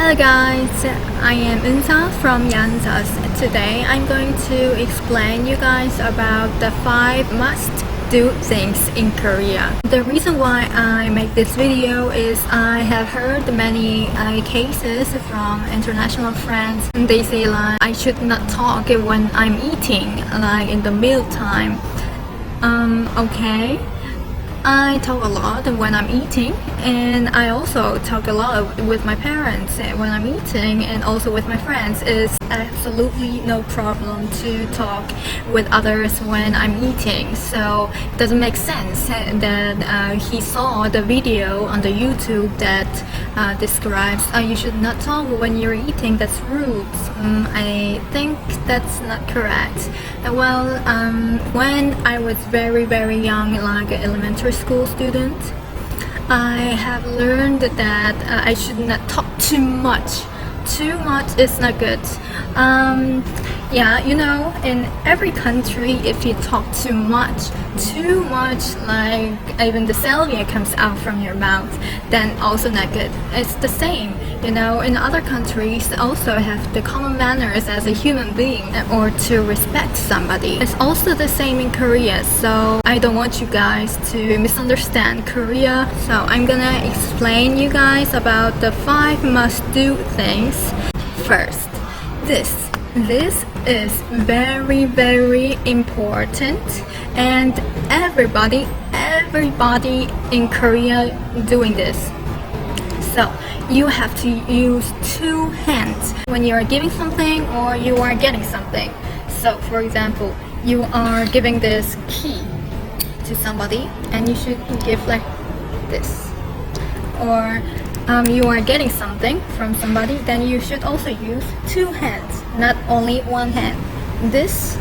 Hello guys, I am Unsa from Janseo. Today I'm going to explain you guys about the 5 must-do things in Korea. The reason why I make this video is I have heard many cases from international friends. They say like I should not talk when I'm eating, like in the meal time. Okay. I talk a lot when I'm eating, and I also talk a lot with my parents when I'm eating, and also with my friends. It's absolutely no problem to talk with others when I'm eating, so it doesn't make sense that he saw the video on the YouTube that describes you should not talk when you're eating. That's rude. I think that's not correct. When I was very young, like an elementary school student, I have learned that I should not talk too much. Too much is not good. Yeah, you know, in every country, if you talk too much, like even the salvia comes out from your mouth, then also not good. It's the same, you know, in other countries also have the common manners as a human being or to respect somebody. It's also the same in Korea, so I don't want you guys to misunderstand Korea. So I'm gonna explain you guys about the 5 must-do things. First, this is very important, and everybody in Korea doing this. So you have to use 2 hands when you are giving something or you are getting something. So for example, you are giving this key to somebody and you should give like this, or you are getting something from somebody, then you should also use 2 hands, not only 1 hand. This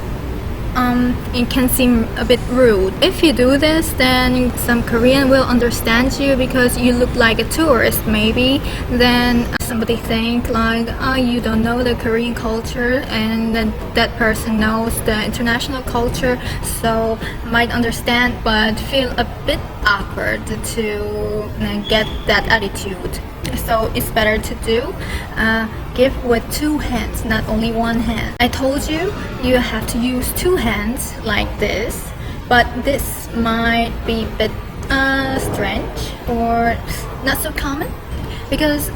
it can seem a bit rude. If you do this, then some Korean will understand you because you look like a tourist maybe. Then somebody think like, oh, you don't know the Korean culture, and then that person knows the international culture, so might understand but feel a bit awkward to get that attitude. So it's better to do give with 2 hands, not only 1 hand. I told you you have to use 2 hands like this, but this might be a bit strange or not so common because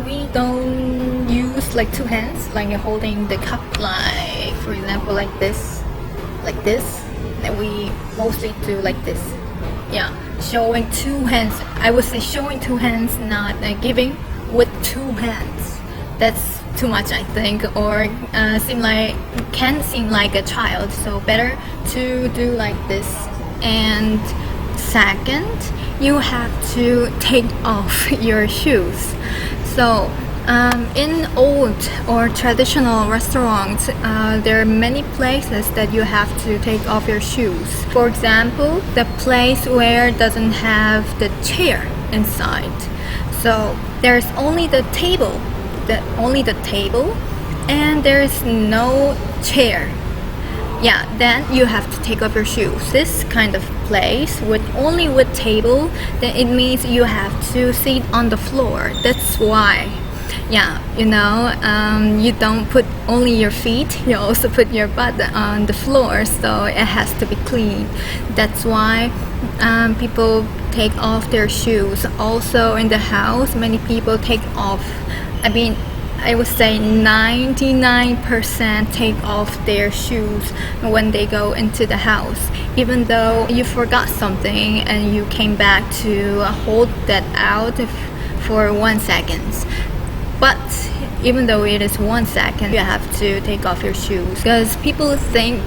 we don't use like 2 hands, like you're holding the cup, like for example like this, and we mostly do like this. Yeah, showing 2 hands. I would say showing 2 hands, not giving with 2 hands. That's too much, I think, or can seem like a child. So better to do like this. And second, you have to take off your shoes. So in old or traditional restaurants, there are many places that you have to take off your shoes. For example, the place where doesn't have the chair inside. So there's only the table, and there's no chair. Yeah, then you have to take off your shoes. This kind of place with only with table, then it means you have to sit on the floor. That's why. Yeah, you know, you don't put only your feet, you also put your butt on the floor, so it has to be clean. That's why people take off their shoes. Also in the house, many people take off, I would say 99% take off their shoes when they go into the house, even though you forgot something and you came back to hold that out for 1 second. But even though it is 1 second, you have to take off your shoes because people think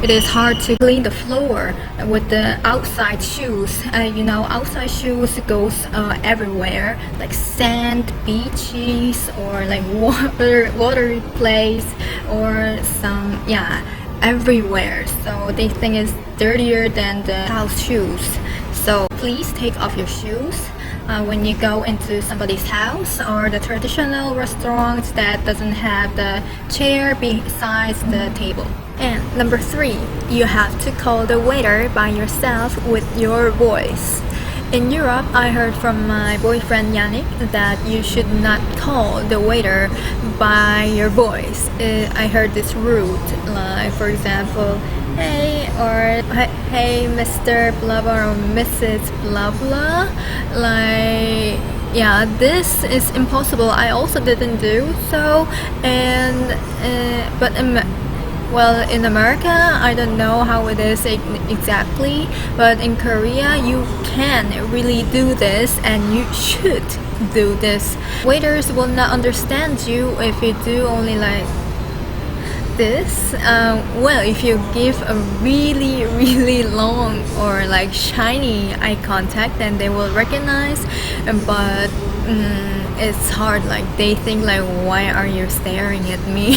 it is hard to clean the floor with the outside shoes. You know, outside shoes goes everywhere, like sand, beaches, or like watery place, or some, yeah, everywhere. So they think it's dirtier than the house shoes. So please take off your shoes when you go into somebody's house or the traditional restaurants that doesn't have the chair besides the table. And number 3, you have to call the waiter by yourself with your voice. In Europe, I heard from my boyfriend Yannick that you should not call the waiter by your voice. I heard this rude, like for example, hey or hey Mr. blah blah or Mrs. blah blah. Like yeah, this is impossible. I also didn't do so, and but well, in America, I don't know how it is exactly, but in Korea, you can really do this and you should do this. Waiters will not understand you if you do only like this. Well, if you give a really long or like shiny eye contact, then they will recognize, but it's hard, like they think like, why are you staring at me?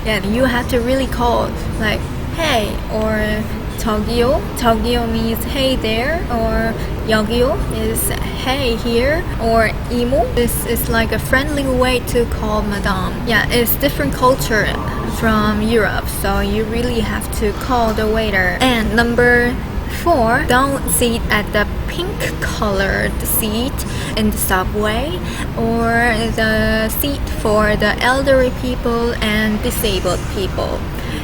Yeah, you have to really call like hey or 저기요. 저기요 means hey there, or 여기요 is hey here, or 이모. This is like a friendly way to call madame. Yeah, it's different culture from Europe, so you really have to call the waiter. And number 4, don't sit at the pink colored seat in the subway or the seat for the elderly people and disabled people.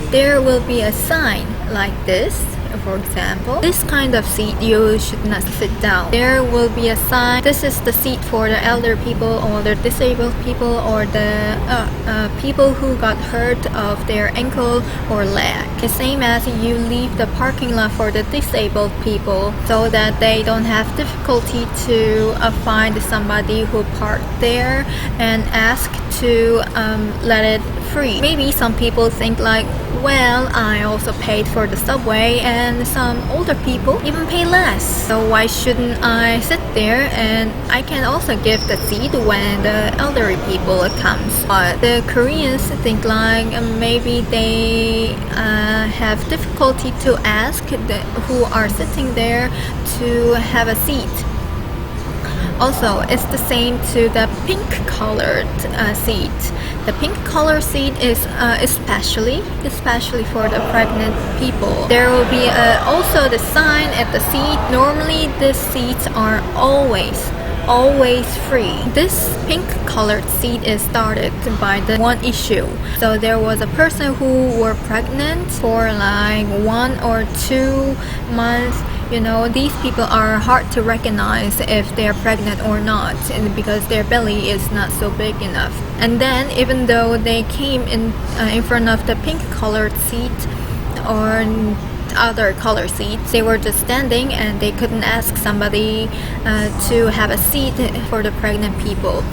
There will be a sign like this. For example, this kind of seat you should not sit down. There will be a sign, this is the seat for the elder people or the disabled people or the people who got hurt of their ankle or leg. The same as you leave the parking lot for the disabled people so that they don't have difficulty to find somebody who parked there and ask to let it free. Maybe some people think like, well, I also paid for the subway and some older people even pay less, so why shouldn't I sit there and I can also give the seat when the elderly people comes. But the Koreans think like maybe they have difficulty to ask who are sitting there to have a seat. Also, it's the same to the pink colored seat. The pink colored seat is especially for the pregnant people. There will be also the sign at the seat. Normally, these seats are always free. This pink colored seat is started by the one issue. So there was a person who were pregnant for like 1 or 2 months. You know, these people are hard to recognize if they're pregnant or not, because their belly is not so big enough. And then even though they came in front of the pink colored seat or other color seats, they were just standing and they couldn't ask somebody to have a seat for the pregnant people.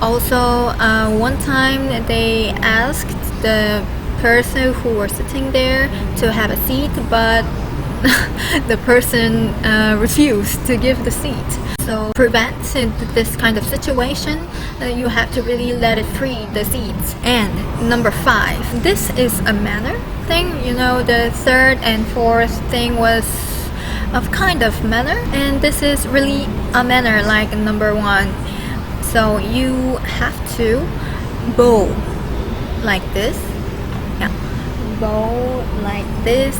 Also, one time they asked the person who was sitting there to have a seat, but the person refused to give the seat. So prevent this kind of situation, you have to really let it free the seats. And number 5, this is a manner thing. You know, the 3rd and 4th thing was of kind of manner, and this is really a manner like number 1. So you have to bow like this. Yeah, bow like this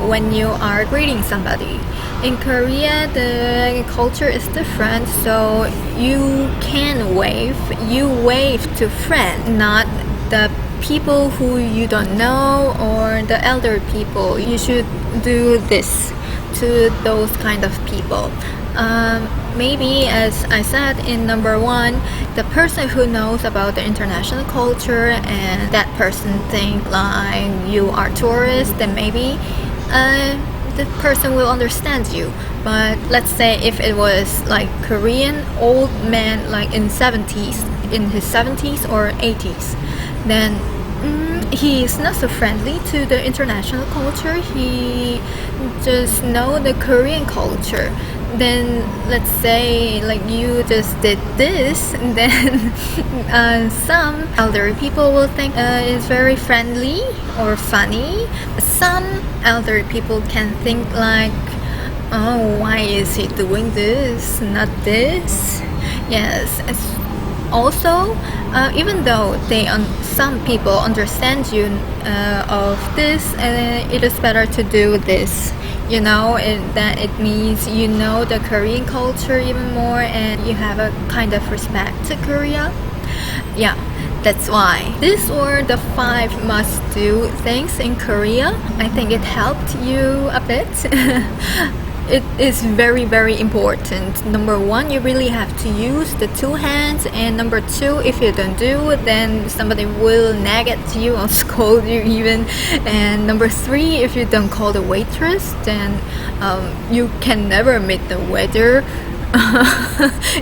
when you are greeting somebody. In Korea, the culture is different, so you can wave. You wave to friends, not the people who you don't know or the elder people. You should do this to those kind of people. Maybe, as I said in number 1, the person who knows about the international culture and that person think like you are tourist, then maybe the person will understand you. But let's say if it was like Korean old man like in his 70s or 80s, then he is not so friendly to the international culture. He just know the Korean culture. Then let's say like you just did this, then some elderly people will think it's very friendly or funny. Some elderly people can think like, oh, why is he doing this, not this? Yes. Also, even though some people understand you of this, it is better to do this. that it means you know the Korean culture even more, and you have a kind of respect to Korea. Yeah, that's why these were the 5 must-do things in Korea. I think it helped you a bit. It is very, very important. Number 1, you really have to use the 2 hands, and number 2, if you don't do it, then somebody will nag at you or scold you even. And number 3, if you don't call the waitress, then you can never meet the waiter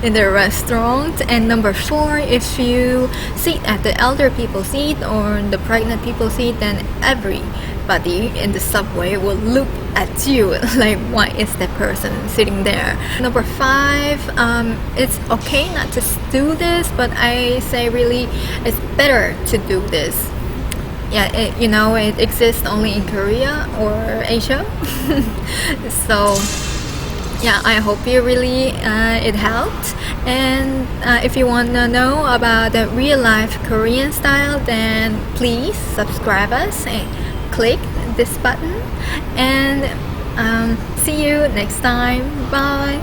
in the restaurant. And number 4, if you sit at the elder people's seat or the pregnant people's seat, then everybody in the subway will look at you like, why is that person sitting there? Number 5, it's okay not to do this, but I say really it's better to do this. Yeah, it exists only in Korea or Asia. So yeah, I hope you really it helped. And if you want to know about the real life Korean style, then please subscribe us and click this button. And see you next time. Bye.